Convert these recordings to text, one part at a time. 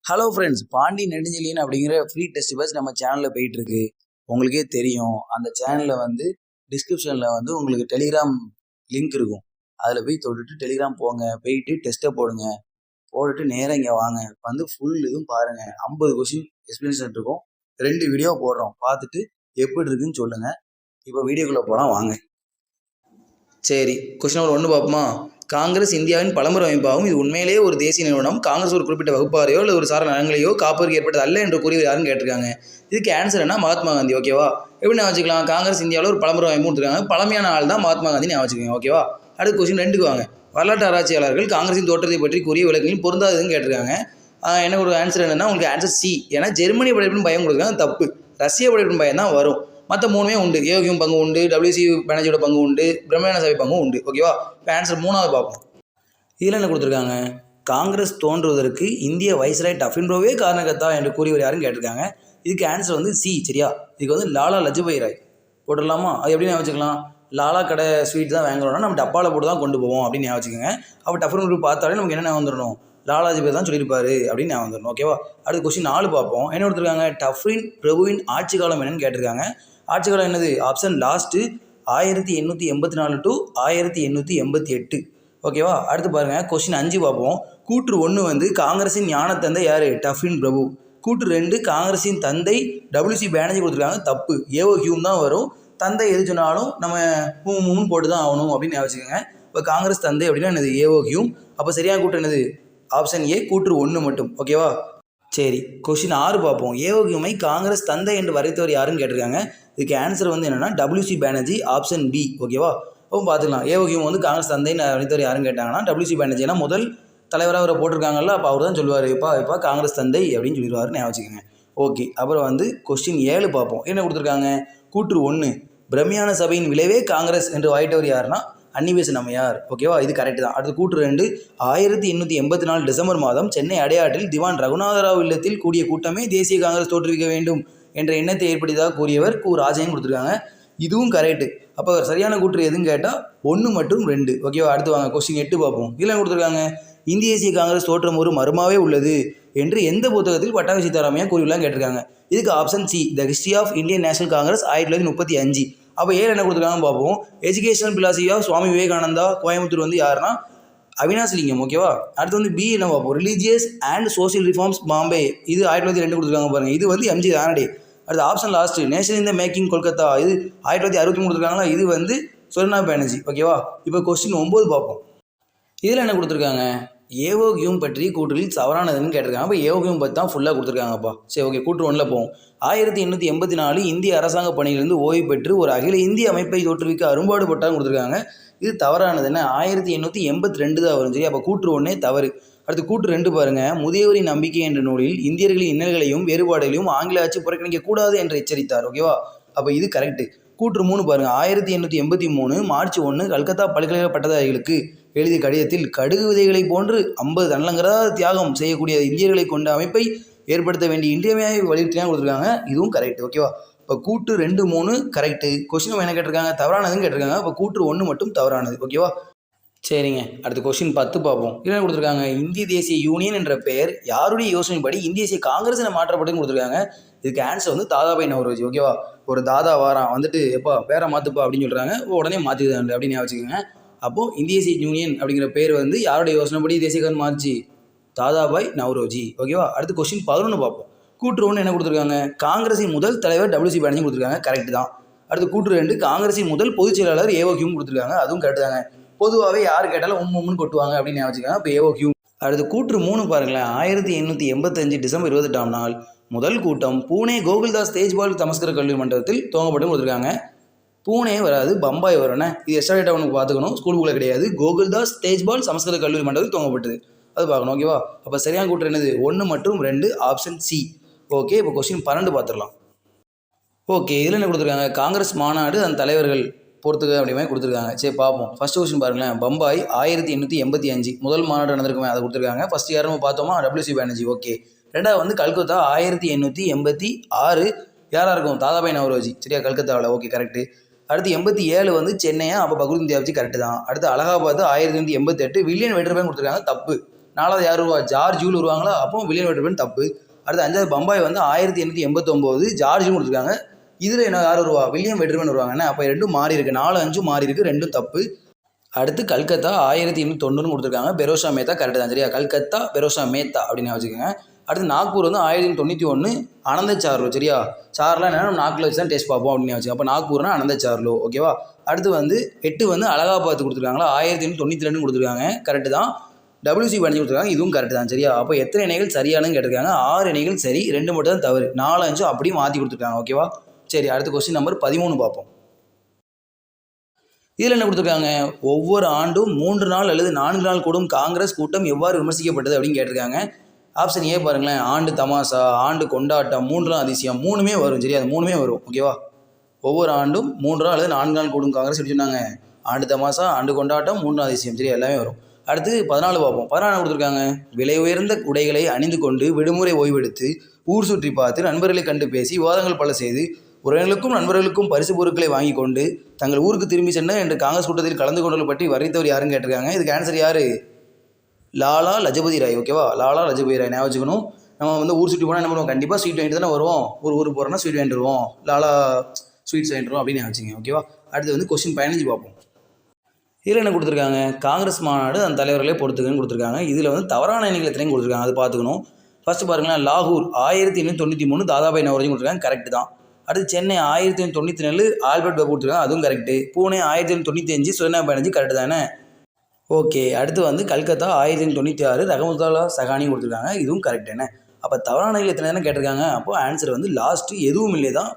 Hello friends, Pandi Nedunchezhiyan அப்படிங்கிற free test batch நம்ம சேனலில் போயிட்டு இருக்கு. உங்களுக்கே தெரியும், அந்த சேனலில் வந்து டிஸ்கிரிப்ஷனில் வந்து உங்களுக்கு டெலிகிராம் லிங்க் இருக்கும். அதில் போய் தொட்டுட்டு டெலிகிராம் போங்க, போயிட்டு டெஸ்ட்டை போடுங்க. போட்டுட்டு நேராக இங்கே வாங்க, வந்து ஃபுல் இதுவும் பாருங்கள். 50 கொஸ்டின் எக்ஸ்பிளேஷன் இருக்கும். 2 வீடியோ போடுறோம், பார்த்துட்டு எப்படி இருக்குன்னு சொல்லுங்கள். இப்போ வீடியோக்குள்ளே போகலாம் வாங்க. சரி, கொஸ்டின் நம்பர் 1 பார்ப்போமா? காங்கிரஸ் இந்தியாவின் பழம்பெரும் அமைப்பாகும். இது உண்மையிலேயே ஒரு தேசிய நிறுவனம். காங்கிரஸ் ஒரு குறிப்பிட்ட வகுப்பாரையோ இல்லை ஒரு சார நலன்களையோ காப்பதற்கு ஏற்பட்டது அல்ல என்று கூறியவர் யாருன்னு கேட்டிருக்காங்க. இதுக்கு ஆன்சர் என்ன? மகாத்மா காந்தி. ஓகேவா? எப்படி நான் வச்சுக்கலாம்? காங்கிரஸ் இந்தியாவில் ஒரு பழம்பெரும் அமைப்பு கொடுத்துருக்காங்க. பழமையான ஆள் தான் மகாத்மா காந்தி நான் வச்சுக்கோங்க. ஓகேவா? அடுத்த கொஸ்டின் 2க்கு வாங்க. வரலாற்று ஆராய்ச்சியாளர்கள் காங்கிரஸின் தோற்றத்தை பற்றி கூறிய விளக்கங்களில் பொருந்தாதுன்னு கேட்டிருக்காங்க. என்ன ஒரு ஆன்சர் என்னன்னா, உங்களுக்கு ஆன்சர் சி. ஏன்னா ஜெர்மனி படைப்பின் பயம் கொடுக்குறாங்க, தப்பு. ரஷ்ய படைப்பின் பயம் தான் வரும். மற்ற 3மே உண்டு. ஏயோகியம் பங்கு உண்டு, WC பானர்ஜியோட பங்கு உண்டு, பிரம்மஞான சபை பங்கும் உண்டு. ஓகேவா? இப்போ ஆன்சர் 3வது பார்ப்போம். இதில் என்ன கொடுத்துருக்காங்க? காங்கிரஸ் தோன்றுவதற்கு இந்திய வைஸ்ராய் டஃபின்ப்ரோவே காரணகர்த்தா என்று கூறியவர் யாருன்னு கேட்டிருக்காங்க. இதுக்கு ஆன்சர் வந்து சி. சரியா? இதுக்கு வந்து லாலா லஜபதி ராய் போட்டுடலாமா? அது எப்படி ஞாபகம் வச்சுக்கலாம்? லாலா கடை ஸ்வீட் தான் வாங்குறோம்னா நம்ம டப்பாவில் போட்டு தான் கொண்டு போவோம் அப்படின்னு ஞாபகம் வச்சுக்கோங்க. அப்போ டஃபின்ப்ரோ பார்த்தாலே நமக்கு என்ன வந்துடணும்? லாலா லஜபதி தான் சொல்லியிருப்பாரு அப்படின்னு ஞாபகம் வந்துடணும். ஓகேவா? அடுத்த கொஸ்டின் 4 பார்ப்போம். என்ன கொடுத்துருக்காங்க? டஃபின் பிரபுவின் ஆட்சி காலம் என்னன்னு கேட்டிருக்காங்க. ஆட்சி காலம் என்னது? Option last 1884 to 1888. ஓகேவா? அடுத்து பாருங்கள், கொஸ்டின் 5 பார்ப்போம். கூற்று 1 வந்து காங்கிரஸின் ஞான தந்தை யார்? டஃபின் பிரபு. கூற்று 2 காங்கிரஸின் தந்தை WC பானர்ஜி கொடுத்துருக்காங்க, தப்பு. ஏஓ ஹியூம் தான் வரும். தந்தை எது சொன்னாலும் நம்ம மூணு போட்டு தான் ஆகணும் அப்படின்னு வச்சுக்கோங்க. இப்போ காங்கிரஸ் தந்தை அப்படின்னா என்னது? AO Hume. அப்போ சரியான கூற்று என்னது? ஆப்ஷன் ஏ, கூற்று 1 மட்டும். ஓகேவா? சரி, கொஸ்டின் 6 பார்ப்போம். ஏஓ ஹியூமை காங்கிரஸ் தந்தை என்று வரைத்தவர் யாருன்னு கேட்டிருக்காங்க. இதுக்கு ஆன்சர் வந்து என்னென்னா WC பானர்ஜி, ஆப்ஷன் பி. ஓகேவா? அப்போ பார்த்துக்கலாம். ஏஓ ஹியூம் வந்து காங்கிரஸ் தந்தைன்னு வரைத்தவர் யாருன்னு கேட்டாங்கன்னா WC பானர்ஜி. ஏன்னா முதல் தலைவராக அவரை போட்டிருக்காங்கல்ல, அப்போ அவர் தான் சொல்லுவார், இப்போ காங்கிரஸ் தந்தை அப்படின்னு சொல்லிடுவார். ஞாபகம் வச்சுக்கோங்க. ஓகே, அப்புறம் வந்து கொஸ்டின் 7 பார்ப்போம். என்ன கொடுத்துருக்காங்க? கூற்று 1 பிரம்மஞான சபையின் விளைவே காங்கிரஸ் என்று வாயிட்டவர் யாருன்னா அன்னிபெசன்ட் அம்மையார். ஓகேவா? இது கரெக்ட் தான். அடுத்து கூற்று 2 1884 டிசம்பர் மாதம் சென்னை அடையாற்றில் திவான் ரகுநாதராவ் இல்லத்தில் கூடிய கூட்டமே தேசிய காங்கிரஸ் தோற்றுவிக்க வேண்டும் என்ற எண்ணத்தை ஏற்படுத்தியதாக கூறியவர் கு. ராஜையன் கொடுத்துருக்காங்க. இதுவும் கரெக்டு. அப்போ சரியான கூற்று எதுன்னு கேட்டால் 1 மற்றும் 2. ஓகேவா? அடுத்து வாங்க, கொஸ்டின் 8 பார்ப்போம். இதில் கொடுத்துருக்காங்க, இந்திய தேசிய காங்கிரஸ் தோற்றம் ஒரு மர்மாவே உள்ளது என்று எந்த புத்தகத்தில் பட்டாபி சீதாராமையா கூறியுள்ளான்னு கேட்டிருக்காங்க. இதுக்கு option C, the history of Indian National Congress 1935. அப்போ ஏன் என்ன கொடுத்துருக்காங்கன்னு பார்ப்போம். Educational philosophy of Swami Vivekananda, Coimbatore வந்து யாருன்னா அவினாசிலிங்கம். ஓகேவா? அடுத்து வந்து பி என்ன பார்ப்போம். Religious and social reforms Bombay, இது 1902 கொடுத்துருக்காங்க பாருங்கள். இது வந்து MG ரானடே. அடுத்து option last, nation in the making Kolkata, இது 1963 கொடுத்துருக்காங்களா. இது வந்து சொர்ணா பானர்ஜி. ஓகேவா? இப்போ கொஸ்டின் 9 பார்ப்போம். இதில் என்ன கொடுத்துருக்காங்க? ஏஓ ஹியூம் பற்றி கூற்றுகளில் தவறானதுன்னு கேட்டிருக்காங்க. அப்போ ஏஓ ஹியூம் பற்றி தான் ஃபுல்லாக கொடுத்துருக்காங்கப்பா. சரி, ஓகே, கூற்று 1ல் போவோம். 1884 இந்திய அரசாங்க பணியிலிருந்து ஓய்வு பெற்று ஒரு அகில இந்திய அமைப்பை தோற்றுவிக்க அரும்பாடுபட்டான்னு கொடுத்துருக்காங்க. இது தவறானதுன்னு 1882 தான் வரும். சரி, அப்போ கூற்று 1 தவறு. அடுத்து கூற்று 2 பாருங்கள். முதியோரின் நம்பிக்கை என்ற நூலில் இந்தியர்களின் இன்னல்களையும் வேறுபாடுகளையும் ஆங்கில ஆட்சி புறக்கணிக்கக்கூடாது என்று எச்சரித்தார். ஓகேவா? அப்போ இது கரெக்டு. கூற்று 3 பாருங்கள். 1883 மார்ச் 1 கல்கத்தா பல்கலைக்கழக பட்டதாரிகளுக்கு எழுதிய கடிதத்தில் கடுகு விதைகளை போன்று 50 தன்னலங்கரா தியாகம் செய்யக்கூடிய இந்தியர்களை கொண்ட அமைப்பை ஏற்படுத்த வேண்டிய இன்றியமையாய் வலியுறுத்தினா கொடுத்துருக்காங்க. இதுவும் கரெக்ட். ஓகேவா? இப்போ கூற்று 2, 3 கரெக்டு. கொஸ்டின் என்ன கேட்டிருக்காங்க? தவறானதுன்னு கேட்டிருக்காங்க. இப்போ கூற்று 1 மட்டும் தவறானது. ஓகேவா? சரிங்க, அடுத்த கொஸ்டின் 10 பார்ப்போம். என்ன கொடுத்துருக்காங்க? இந்திய தேசிய யூனியன் என்ற பெயர் யாருடைய யோசனைப்படி இந்திய தேசிய காங்கிரஸ் என மாற்றப்பட்டுன்னு கொடுத்துருக்காங்க. இதுக்கு ஆன்சர் வந்து தாதாபாய் நவ்ரோஜி. ஓகேவா? ஒரு தாதா வாரான் வந்துட்டு எப்பா பேரை மாற்றுப்பா அப்படின்னு சொல்கிறாங்க. உடனே மாற்றிடுதாங்க அப்படின்னு வச்சுக்கோங்க. அப்போது இந்திய தேசிய யூனியன் அப்படிங்கிற பேர் வந்து யாருடைய யோசனைப்படி தேசிய காங்கிரஸ் மாறிச்சு? தாதாபாய் நவ்ரோஜி. ஓகேவா? அடுத்து கொஸ்டின் 11 பார்ப்போம். கூற்று 1 என்ன கொடுத்துருக்காங்க? காங்கிரஸின் முதல் தலைவர் WC பானர்ஜி கொடுத்துருக்காங்க. கரெக்ட் தான். அடுத்து கூற்று 2 காங்கிரஸின் முதல் பொதுச் செயலாளர் ஏஓ ஹியூம் கொடுத்துருக்காங்க. அதுவும் கரெக்ட் தாங்க. பொதுவாகவே யார் கேட்டாலும் உம்முன்னு கொட்டுவாங்க அப்படின்னு வச்சுக்கோங்க. இப்போ ஏஓ ஹியூம். அடுத்து கூற்று 3 பாருங்களேன். 1885 டிசம்பர் 28ஆம் நாள் முதல் கூட்டம் பூனே கோகுல்தாஸ் தேஜ்பால் சமஸ்கிருத கல்லூரி மண்டபத்தில் துவங்கப்பட்டு கொடுத்துருக்காங்க. பூனே வராது, பம்பாய் வரணும். இது எக்ஸ்ட்ரா டேட்டா ஒன்று பார்த்துக்கணும். ஸ்கூல் புக்கில் கிடையாது. கோகுல்தாஸ் தேஜ்பால் சமஸ்கிருத கல்லூரி மண்டபத்தில் துவங்கப்பட்டது. அது பார்க்கணும். ஓகேவா? அப்போ சரியான கூற்று என்னது? 1 மற்றும் 2, ஆப்ஷன் சி. ஓகே, இப்போ கொஸ்டின் 12 பார்த்துடலாம். ஓகே, இதில் என்ன கொடுத்துருக்காங்க? காங்கிரஸ் மாநாடு அந்த தலைவர்கள் பொறுத்துக்க அப்படி மாதிரி கொடுத்துருக்காங்க. சரி, பார்ப்போம். ஃபஸ்ட்டு கொஸ்டின் பாருங்களேன். பம்பாய் 1885 முதல் மாநாடு நடந்திருக்குமே, அதை கொடுத்துருக்காங்க. ஃபஸ்ட்டு யாரும் பார்த்தோமா? WC பானர்ஜி. ஓகே. ரெண்டாவது வந்து கல்கத்தா 1886 யாராக இருக்கும்? தாதாபாய் நவ்ரோஜி. சரியா? கல்கத்தாவில். Okay, correct. அடுத்து 87 வந்து சென்னையா, அப்போ பக்ருதீன் தியாப்ஜி. கரெக்டு தான். அடுத்து அலகாபாத் 1888 வில்லியன் வெட்டர்பேன் கொடுத்துருக்காங்க. தப்பு. 4வது யார் வருவா? ஜார்ஜ் ஜூல் வருவாங்களா? அப்போ வில்லியம் வெட்டர்பர்ன் தப்பு. அடுத்து 5வது பம்பாய் வந்து 1889 ஜார்ஜ் ஜூல் கொடுத்துருக்காங்க. இதில் என்ன யார் வருவா? வில்லியம் வெட்டர்பர்ன் வருவாங்க. அப்போ ரெண்டும் மாறி இருக்கு, 4, 5 மாறி இருக்கு, ரெண்டும் தப்பு. அடுத்து கல்கத்தா 1890 கொடுத்துருக்காங்க. பெரோஷா மேத்தா கரெக்டு தான். சரியா? கல்கத்தா பெரோஷா மேத்தா அப்படின்னு வச்சுக்கோங்க. அடுத்து நாக்பூர் வந்து 1891 அனந்த சார்லோ. சரியா? சார்லாம் என்னன்னா நாக்கில் வச்சு தான் டேஸ்ட் பார்ப்போம் அப்படின்னு வச்சுக்கோங்க. அப்போ நாக்பூர்னா அனந்த சார்லோ. ஓகேவா? அடுத்து வந்து 8 வந்து அலகாபாத் கொடுத்துருக்காங்களா? 1892 கொடுத்துருக்காங்க. கரெக்டு தான். WC பண்ணி கொடுத்துருக்காங்க. இதுவும் கரெக்டு தான். சரியா? அப்போ எத்தனை இணைகள் சரியானு கேட்டிருக்காங்க? 6 இணைகள் சரி, 2 மட்டும் தான் தவறு. 4, 5 அப்படியே மாற்றி கொடுத்துருக்காங்க. ஓகேவா? சரி, அடுத்த கொஸ்டின் நம்பர் 13 பார்ப்போம். இதில் என்ன கொடுத்துருக்காங்க? ஒவ்வொரு ஆண்டும் 3 நாள் அல்லது 4 நாள் கூடும் காங்கிரஸ் கூட்டம் எவ்வாறு விமர்சிக்கப்பட்டது அப்படின்னு கேட்டிருக்காங்க. ஆப்ஷன் ஏ பாருங்களேன். ஆண்டு தமாசா, ஆண்டு கொண்டாட்டம், 3 நாள் அதிசயம், 3மே வரும். சரியா? அது 3மே வரும். ஓகேவா? ஒவ்வொரு ஆண்டும் 3 நாள் அல்லது 4 நாள் கூடும் காங்கிரஸ் எப்படி சொன்னாங்க? ஆண்டு தமாசா, ஆண்டு கொண்டாட்டம், 3 நாள் அதிசயம். சரியா? எல்லாமே வரும். அடுத்து 14 பார்ப்போம். 14 கொடுத்துருக்காங்க. விலை உயர்ந்த உடைகளை அணிந்து கொண்டு விடுமுறை ஓய்வெடுத்து ஊர் சுற்றி பார்த்து நண்பர்களை கண்டு பேசி விவாதங்கள் பல செய்து உறவினர்களுக்கும் நண்பர்களுக்கும் பரிசு பொருட்களை வாங்கி கொண்டு தங்கள் ஊருக்கு திரும்பி சென்ற என்று காங்கிரஸ் கூட்டத்தில் கலந்து கொண்டதை பற்றி வர்ணித்தவர் யாருன்னு கேட்டிருக்காங்க. இதுக்கு ஆன்சர் யாரு? லாலா லஜபதி ராய். ஓகேவா? லாலா லஜபதி ராய் ஞாபகம் வச்சுக்கணும். நம்ம வந்து ஊர் சுற்றி போனால் என்ன பண்ணுவோம்? கண்டிப்பாக ஸ்வீட் வாங்கிட்டு தானே வருவோம். ஒரு ஊருக்கு போகிறோன்னா ஸ்வீட் வாங்கிட்டு வருவோம். லாலா ஸ்வீட்ஸ் வாங்கிட்டு வருவோம் அப்படின்னு வச்சுங்க. ஓகேவா? அடுத்து வந்து கொஸ்டின் 15 பார்ப்போம். இதில் என்ன கொடுத்துருக்காங்க? காங்கிரஸ் மாநாடு அந்த தலைவர்களே பொறுத்துக்கன்னு கொடுத்துருக்காங்க. இதில் வந்து தவறான எண்ணிக்கை எத்தனையும் கொடுத்துருக்காங்க, அது பார்த்துக்கணும். ஃபர்ஸ்ட் பாருங்களேன். லாகூர் 1893 தாதாபாய் நவரோஜி கொடுத்துருக்காங்க. கரெக்டு தான். அடுத்து சென்னை 1894 ஆல்பர்ட் பாபு கொடுத்துருக்காங்க. அதுவும் கரெக்டு. பூனே 1895 சுதனா பானர்ஜி. கரெக்டு தானே? ஓகே. அடுத்து வந்து கல்கத்தா 1896 ரஹமத்துல்லா சகானி கொடுத்துருக்காங்க. இதுவும் கரெக்ட் என்ன? அப்போ தவறான எத்தனை தானே கேட்டிருக்காங்க. அப்போ ஆன்சர் வந்து லாஸ்ட்டு எதுவும் இல்லை தான்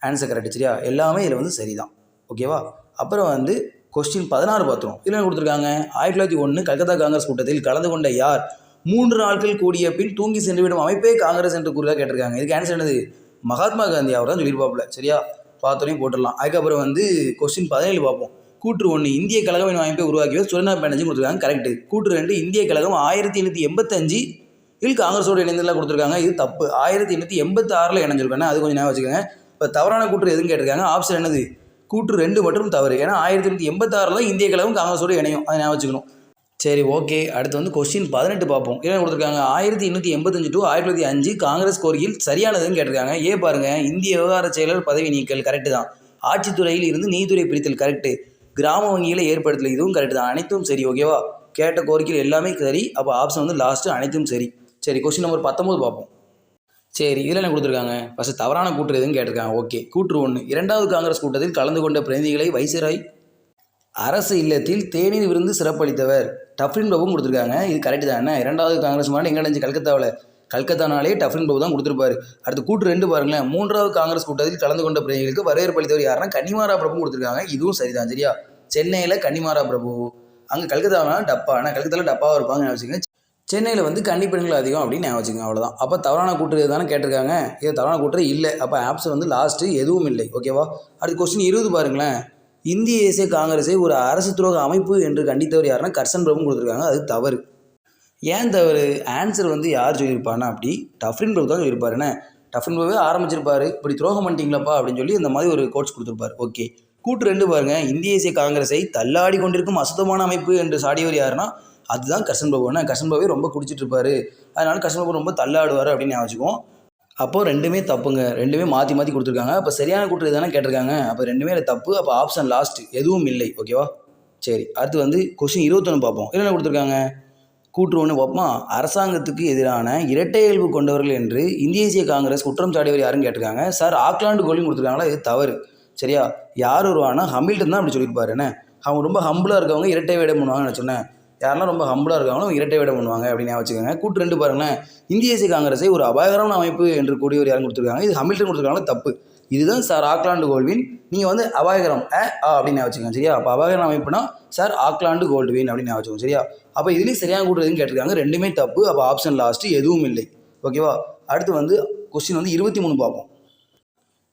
ஆன்சர். கரெக்டு. சரியா? எல்லாமே இதில் வந்து சரிதான். ஓகேவா? அப்புறம் வந்து கொஸ்டின் 16 பார்த்துரும். இதில் கொடுத்துருக்காங்க. 1901 கல்கத்தா காங்கிரஸ் கூட்டத்தில் கலந்து கொண்ட யார் 3 நாட்கள் கூடிய பின் தூங்கி சென்றுவிடும் அமைப்பே காங்கிரஸ் என்று கூறுதா கேட்டிருக்காங்க. இதுக்கு ஆன்சர் என்னது? மகாத்மா காந்தி அவர் தான் சொல்லியிருப்பாப்புல. சரியா? பார்த்தோன்னே போட்டுடலாம். அதுக்கப்புறம் வந்து கொஸ்டின் 17 பார்ப்போம். கூற்று 1 இந்திய கழகம் எனும் அமைப்பை உருவாக்கியவர் சுதனா பானர்ஜி கொடுத்துருக்காங்க. கரெக்டு. கூற்று 2 இந்திய கழகம் 1885 காங்கிரஸோடு இணைந்தெல்லாம் கொடுத்துருக்காங்க. இது தப்பு. 1886 இணைஞ்சிருக்காங்க. அது கொஞ்சம் ஞாபகம் வச்சுக்கோங்க. இப்போ தவறான கூற்று எதுன்னு கேட்டிருக்காங்க. ஆப்ஷன் என்னது? கூற்று 2 மற்றும் தவறு. ஏன்னா 1886 தான் இந்திய கழகம் காங்கிரஸோடு இணையும். அதை ஞாபகம் வச்சுக்கணும். சரி, ஓகே. அடுத்து வந்து கொஸ்டின் 18 பார்ப்போம். என்ன கொடுத்துருக்காங்க? 1885 to 1905 காங்கிரஸ் கோரிக்கையில் சரியானதுன்னு கேட்டிருக்காங்க. ஏ பாருங்க. இந்திய விவகார செயலர் பதவி நீக்கல் கரெக்டு தான். ஆட்சித்துறையில் இருந்து நீதித்துறை பிரித்தல் கரெக்டு. கிராம வங்கிகளை ஏற்படுத்தல் இதுவும் கரெக்டு தான். அனைத்தும் சரி. ஓகேவா? கேட்ட கோரிக்கையில் எல்லாமே சரி. அப்போ ஆப்ஷன் வந்து லாஸ்ட்டு அனைத்தும் சரி. சரி, கொஸ்டின் நம்பர் 19 பார்ப்போம். சரி, இதில் என்ன கொடுத்துருக்காங்க? ஃபஸ்ட்டு தவறான கூற்று எதுன்னு கேட்டிருக்காங்க. ஓகே. கூற்று 1 2வது காங்கிரஸ் கூட்டத்தில் கலந்து கொண்ட பிரதிநிதிகளை வைசிராய் அரசு இல்லத்தில் தேநீர் விருந்து சிறப்பளித்தவர் டஃப்ரின் பாபு கொடுத்துருக்காங்க. இது கரெக்டு தான். என்ன 2வது காங்கிரஸ் மாநாடு எங்கே நடந்துச்சு? கல்கத்தாவில். கல்கத்தானாலே டஃப்ரின் பாபு தான் கொடுத்துருப்பாரு. அடுத்து கூற்று 2 பாருங்களேன். 3வது காங்கிரஸ் கூட்டத்தில் கலந்து கொண்ட பிரதிநிதிகளுக்கு வரவேற்பு அளித்தவர் யாருன்னா கன்னிமாரா பிரபு கொடுத்துருக்காங்க. இதுவும் சரிதான். சரியா? சென்னையில் கன்னிமாரா பிரபு, அங்கே கல்கத்தாவில் டப்பா. ஆனால் கல்கத்தாவில் டப்பாவாக இருப்பாங்க வச்சுக்கோங்க. சென்னையில் வந்து கன்னிப்பெண்கள் அதிகம் அப்படின்னு வச்சுக்கோங்க. அவ்வளோதான். அப்போ தவறான கூற்று தானே கேட்டிருக்காங்க. இது தவறான கூற்று இல்லை. அப்போ ஆப்ஷன் வந்து லாஸ்ட்டு எதுவும் இல்லை. ஓகேவா? அடுத்து கொஸ்டின் 20 பாருங்களேன். இந்திய தேசிய காங்கிரஸை ஒரு அரசு துரோக அமைப்பு என்று கண்டித்தவர் யாருன்னா கர்சன் பிரபு கொடுத்துருக்காங்க. அது தவறு. ஏன் தவறு? ஆன்சர் வந்து யார் சொல்லியிருப்பாருன்னா அப்படி டஃப்ரின் பிரபு தான் சொல்லியிருப்பாரு. என்ன டஃப்ரின் பிரபுவே ஆரம்பிச்சிருப்பாரு. இப்படி துரோகம் பண்ணிட்டீங்களப்பா அப்படின்னு சொல்லி இந்த மாதிரி ஒரு கோட்ஸ் கொடுத்துருப்பாரு. ஓகே. கூற்று 2 பாருங்க. இந்திய தேசிய காங்கிரஸை தள்ளாடி கொண்டிருக்கும் அசுத்தமான அமைப்பு என்று சாடியவர் யாருன்னா அதுதான் கர்சன் பிரபு. கர்சன் பிரபுவே ரொம்ப குடிச்சிட்டு இருப்பாரு. அதனால கர்சன் பிரபு ரொம்ப தள்ளாடுவார் அப்படின்னு வச்சுக்குவோம். அப்போது ரெண்டுமே தப்புங்க. ரெண்டுமே மாற்றி மாற்றி கொடுத்துருக்காங்க. அப்போ சரியான கூற்று தானே கேட்டிருக்காங்க. அப்போ ரெண்டுமே தப்பு. அப்போ ஆப்ஷன் லாஸ்ட் எதுவும் இல்லை. ஓகேவா? சரி, அடுத்து வந்து கொஸ்டின் 21 பார்ப்போம். என்ன கொடுத்துருக்காங்க? கூற்று 1 பார்ப்போம். அரசாங்கத்துக்கு எதிரான இரட்டை இயல்பு கொண்டவர்கள் என்று இந்திய தேசிய காங்கிரஸ் குற்றம் சாடியவர் யாருன்னு கேட்டிருக்காங்க. சார் ஆக்லாந்து கோலின்னு கொடுத்துருக்காங்களா? இது தவறு. சரியா? யார் வருவானா ஹமில்டன் தான் அப்படி சொல்லியிருப்பாரு. என்ன அவங்க ரொம்ப ஹம்பிளாக இருக்கவங்க இரட்டை வேடம் பண்ணுவாங்கன்னு சொன்னேன். யாருன்னா ரொம்ப ஹம்பிளாக இருக்காங்களோ இரட்டை வேடம் பண்ணுவாங்க அப்படின்னு வச்சுக்கோங்க. கூற்று 2 பாருங்களேன். இந்திய தேசிய காங்கிரஸை ஒரு அபாயகரமான அமைப்பு என்று கூடியவர் யாரும் கொடுத்துருக்காங்க. இது ஹமில்டன் கொடுத்துருக்காங்களா? தப்பு. இதுதான் சார் ஆக்லாந்து கோல்வின். நீங்கள் வந்து அபாயகரம் அப்படின்னு வச்சுக்கோங்க. சரியா? அப்போ அபாயகரம் அமைப்புனா சார் ஆக்லாந்து கோல்டுவின் அப்படின்னு வச்சுக்கோங்க. சரியா? அப்போ இதுலேயும் சரியான கூற்று எதுன்னு கேட்டிருக்காங்க. ரெண்டுமே தப்பு. அப்போ ஆப்ஷன் லாஸ்ட்டு எதுவும் இல்லை. ஓகேவா? அடுத்து வந்து கொஸ்டின் வந்து 23 பார்ப்போம்.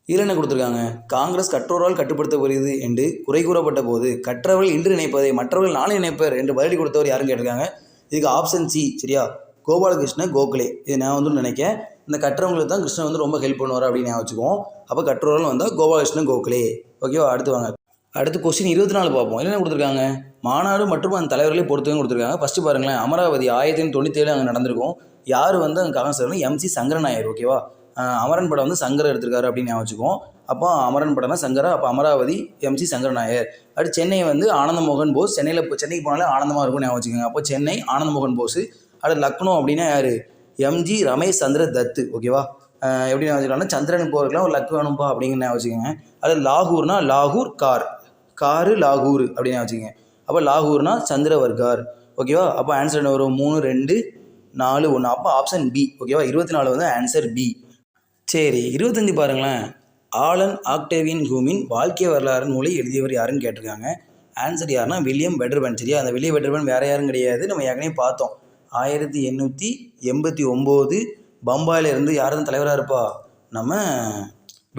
இதில் என்ன கொடுத்துருக்காங்க? காங்கிரஸ் கற்றோரால் கட்டுப்படுத்தப்படுகிறது என்று குறை கூறப்பட்ட போது கற்றவர்கள் இன்று நினைப்பதை மற்றவர்கள் நாளை நினைப்பர் என்று பதிலடி கொடுத்தவர் யாருன்னு கேட்டிருக்காங்க. இதுக்கு ஆப்ஷன் சி. சரியா? கோபாலகிருஷ்ண கோகலே. இது நான் வந்து நினைக்கிறேன். இந்த கற்றவங்களுக்கு தான் கிருஷ்ணன் வந்து ரொம்ப ஹெல்ப் பண்ணுவார் அப்படின்னு வச்சுக்குவோம். அப்போ கற்றோரால் வந்தால் கோபாலகிருஷ்ண கோகலே. ஓகேவா? அடுத்து வாங்க. அடுத்து கொஸ்டின் 24 பார்ப்போம். என்ன கொடுத்துருக்காங்க, மாநாடு மற்றும் அந்த தலைவர்களை பொறுத்தவரைக்கும் கொடுத்துருக்காங்க. ஃபஸ்ட்டு பாருங்களேன், அமராவதி 1997 அங்கே நடந்திருக்கும். யார் வந்து அங்கே காங்கிரஸ் எம்சி சங்கரநாயர். ஓகேவா, அமரன் படம் வந்து சங்கர் எடுத்திருக்காரு அப்படின்னு ஞாபகம் வச்சுக்குவோம். அப்போ அமரன் படம்னா சங்கரா, அப்போ அமராவதி எம்சி சங்கரநாயர். அடுத்து சென்னை வந்து ஆனந்தமோகன் போஸ். சென்னைக்கு போனாலே ஆனந்தமாக இருக்கும்னு ஞாபகம் வச்சுக்கோங்க. அப்போ சென்னை ஆனந்தமோகன் போஸ். அடுத்து லக்னோ அப்படின்னா யார், எம்ஜி ரமேஷ் சந்திர தத்து. ஓகேவா, எப்படி ஞாபகம் வச்சுக்கலாம்னா சந்திரனுக்கு போகிறதுக்குலாம் ஒரு லக் வேணும்ப்பா அப்படிங்கிற ஞாபகம் வச்சுக்கோங்க. அடுத்து லாகூர்னா லாகூர் காரு லாகூர் அப்படின்னு வச்சுக்கோங்க. அப்போ லாகூர்னா சந்திரவர்கார். ஓகேவா, அப்போ ஆன்சர் என்ன வரும், 3, 2, 4, 1. அப்போ ஆப்ஷன் பி. ஓகேவா, 24 வந்து ஆன்சர் பி. சரி, 25 பாருங்களேன். ஆலன் ஆக்டேவியன் ஹியூமின் வாழ்க்கை வரலாறு நூலை எழுதியவர் யாருன்னு கேட்டிருக்காங்க. ஆன்சர் யாருன்னா வில்லியம் பெட்டர்பன். சரியா, அந்த வில்லியம் பெட்டர்பன் வேறு யாரும் கிடையாது, நம்ம ஏற்கனவே பார்த்தோம். 1889 பம்பாயில் இருந்து யார் தான் தலைவராக இருப்பா, நம்ம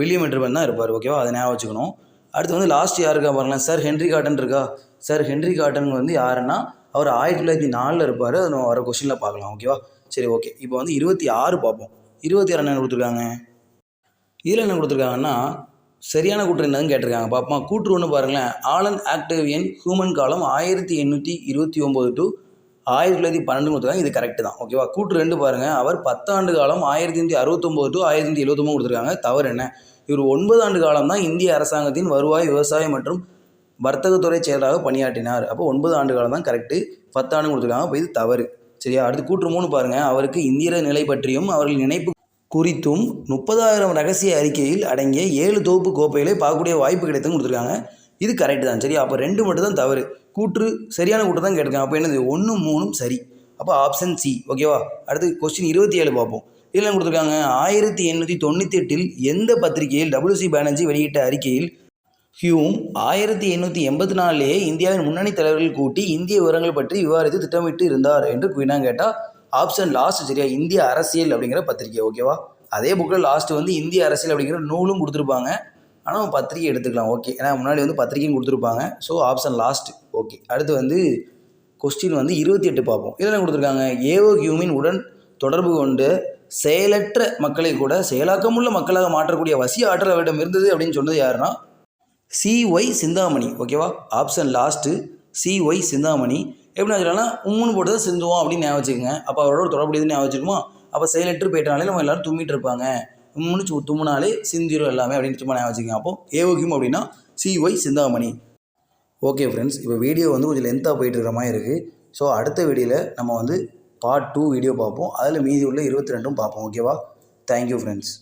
வில்லியம் பெட்டர்பன் தான் இருப்பார். ஓகேவா, அதை ஞாபகம் வச்சுக்கணும். அடுத்து வந்து லாஸ்ட் யாருக்கா பாருங்களேன், சர் ஹென்ரி காட்டன் இருக்கா. சர் ஹென்ரி காட்டன் வந்து யாருன்னா அவர் 1904 இருப்பார். அது நம்ம வர கொஸ்டினில் பார்க்கலாம். ஓகேவா, சரி ஓகே. இப்போ வந்து 26 பார்ப்போம். 26 என்ன கொடுத்துருக்காங்க, இதில் என்ன கொடுத்துருக்காங்கன்னா சரியான கூற்று என்னதுன்னு கேட்டிருக்காங்க. பார்ப்போம். கூற்று ஒன்று பாருங்களேன், ஆலன் ஆக்டேவியன் ஹியூமன் காலம் 1829 to 1912 கொடுத்துருக்காங்க. இது கரெக்டு தான். ஓகேவா, கூற்று 2 பாருங்கள், அவர் 10 ஆண்டு காலம் 1869 to 1979 கொடுத்துருக்காங்க. தவறு என்ன, இவர் 9 ஆண்டு காலம் தான் இந்திய அரசாங்கத்தின் வருவாய், விவசாயம் மற்றும் வர்த்தகத்துறை செயலராக பணியாற்றினார். அப்போ 9 ஆண்டு காலம் தான் கரெக்டு, 10 ஆண்டு கொடுத்துருக்காங்க. அப்போ இது தவறு. சரியா, அடுத்து கூற்று 3 பாருங்கள், அவருக்கு இந்திய நிலை பற்றியும் அவர்கள் நினைப்பு குறித்தும் 30,000 ரகசிய அறிக்கையில் அடங்கிய 7 தொகுப்பு கோப்பைகளை பார்க்கக்கூடிய வாய்ப்பு கிடைத்தும் கொடுத்துருக்காங்க. இது கரெக்டு தான். சரியா, அப்போ 2 மட்டும் தான் தவறு. கூற்று சரியான கூற்று தான் கேட்டிருக்காங்க. அப்போ என்னது, 1, 3 சரி. அப்போ ஆப்ஷன் சி. ஓகேவா, அடுத்து கொஸ்டின் 27 பார்ப்போம். இதில் கொடுத்துருக்காங்க, 1898 எந்த பத்திரிகையில் WC பானர்ஜி வெளியிட்ட அறிக்கையில் ஹியூம் 1884 இந்தியாவின் முன்னணி தலைவர்கள் கூட்டி இந்திய விவரங்கள் பற்றி விவாதித்து திட்டமிட்டு இருந்தார் என்று கூறினாங்க கேட்டால் ஆப்ஷன் லாஸ்ட். சரியா, இந்திய அரசியல் அப்படிங்கிற பத்திரிகை. ஓகேவா, அதே புக்கில் லாஸ்ட் வந்து இந்திய அரசியல் அப்படிங்கிற நூலும் கொடுத்துருப்பாங்க. ஆனால் பத்திரிகை எடுத்துக்கலாம். ஓகே, ஏன்னா முன்னாடி வந்து பத்திரிகையும் கொடுத்துருப்பாங்க. So option last. ஓகே, அடுத்து வந்து கொஸ்டின் வந்து 28 பார்ப்போம். இதில் கொடுத்துருக்காங்க, ஏவோ ஹியூமின் உடன் தொடர்பு கொண்டு செயலற்ற மக்களை கூட செயலாக்கமுள்ள மக்களாக மாற்றக்கூடிய வசிய ஆற்றல் அவரிடம் இருந்தது அப்படின்னு சொன்னது யாருன்னா CY சிந்தாமணி. ஓகேவா, ஆப்ஷன் லாஸ்ட்டு CY சிந்தாமணி. எப்படி வச்சுக்கலாம்னா உம்முன்னு போட்டு தான் சிந்துவோம் அப்படின்னு ஞாபகம் வச்சுக்கோங்க. அப்போ அவரோட தொடர்புடையதுன்னு ஞாபகம் வச்சுக்குமா. அப்போ செயலற்று போயிட்டனாலே நம்ம எல்லோரும் தும்மிட்டு இருப்பாங்க. உம்முன்னு தும்முனாலே சிந்திரும் எல்லாமே அப்படின்னு சும்மா ஞாபகம் வச்சுக்கோங்க. அப்போ ஏவோகியம் அப்படின்னா CY சிந்தாமணி. ஓகே ஃப்ரெண்ட்ஸ், இப்போ வீடியோ வந்து கொஞ்சம் லென்த்தாக போயிட்டு இருக்கிற மாதிரி இருக்குது. ஸோ அடுத்த வீடியோவில் நம்ம வந்து பார்ட் 2 வீடியோ பார்ப்போம். அதில் மீதி உள்ள 22 பார்ப்போம். ஓகேவா, தேங்க்யூ ஃப்ரெண்ட்ஸ்.